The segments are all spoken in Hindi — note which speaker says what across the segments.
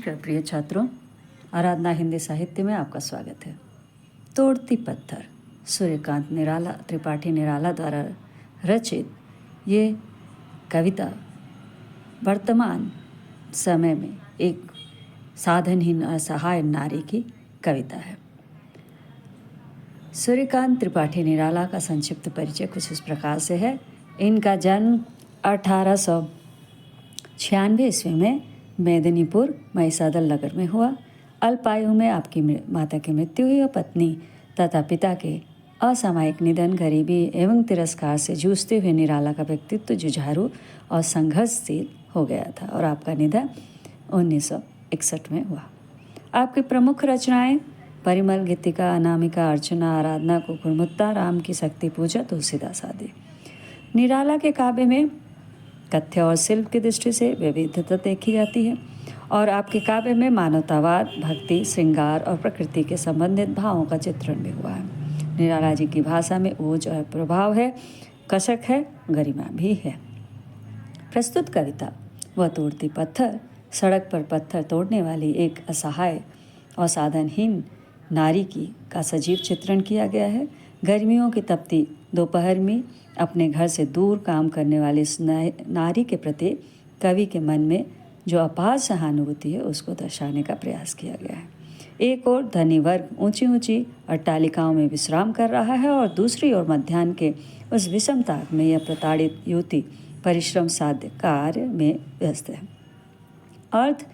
Speaker 1: नमस्कार प्रिय छात्रों, आराधना हिंदी साहित्य में आपका स्वागत है। तोड़ती पत्थर सूर्यकांत निराला त्रिपाठी निराला द्वारा रचित ये कविता वर्तमान समय में एक साधनहीन असहाय नारी की कविता है। सूर्यकांत त्रिपाठी निराला का संक्षिप्त परिचय कुछ इस प्रकार से है। इनका जन्म 1896 ईस्वी में मेदिनीपुर महिसादल नगर में हुआ। अल्पायु में आपकी माता की मृत्यु हुई और पत्नी तथा पिता के असामयिक निधन, गरीबी एवं तिरस्कार से जूझते हुए निराला का व्यक्तित्व जुझारू और संघर्षशील हो गया था और आपका निधन 1961 में हुआ। आपकी प्रमुख रचनाएं परिमल, गीतिका, अनामिका, अर्चना, आराधना, कुकुरमुत्ता, राम की शक्ति पूजा, तुलसीदास आदि। निराला के काव्य में कथ्य और शिल्प की दृष्टि से विविधता देखी जाती है और आपके काव्य में मानवतावाद, भक्ति, श्रृंगार और प्रकृति के संबंधित भावों का चित्रण भी हुआ है। निराला जी की भाषा में ओज और प्रभाव है, कसक है, गरिमा भी है। प्रस्तुत कविता वह तोड़ती पत्थर, सड़क पर पत्थर तोड़ने वाली एक असहाय और साधनहीन नारी का सजीव चित्रण किया गया है। गर्मियों की तपती दोपहर में अपने घर से दूर काम करने वाली इस नारी के प्रति कवि के मन में जो अपार सहानुभूति है उसको दर्शाने का प्रयास किया गया है। एक ओर धनी वर्ग ऊंची ऊंची अट्टालिकाओं में विश्राम कर रहा है और दूसरी ओर मध्याह्न के उस विषम ताप में यह प्रताड़ित युवती परिश्रम साध्य कार्य में व्यस्त है। अर्थ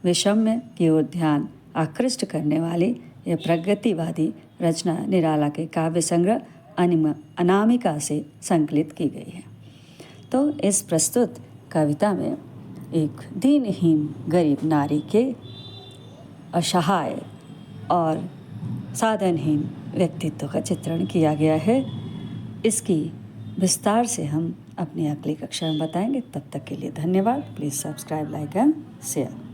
Speaker 1: विषम्य की ओर ध्यान आकृष्ट करने वाली यह प्रगतिवादी रचना निराला के काव्य संग्रह अनामिका से संकलित की गई है। तो इस प्रस्तुत कविता में एक दीनहीन गरीब नारी के असहाय और साधनहीन व्यक्तित्व का चित्रण किया गया है। इसकी विस्तार से हम अपनी अगली कक्षा में बताएंगे। तब तक के लिए धन्यवाद। Please subscribe, like and share.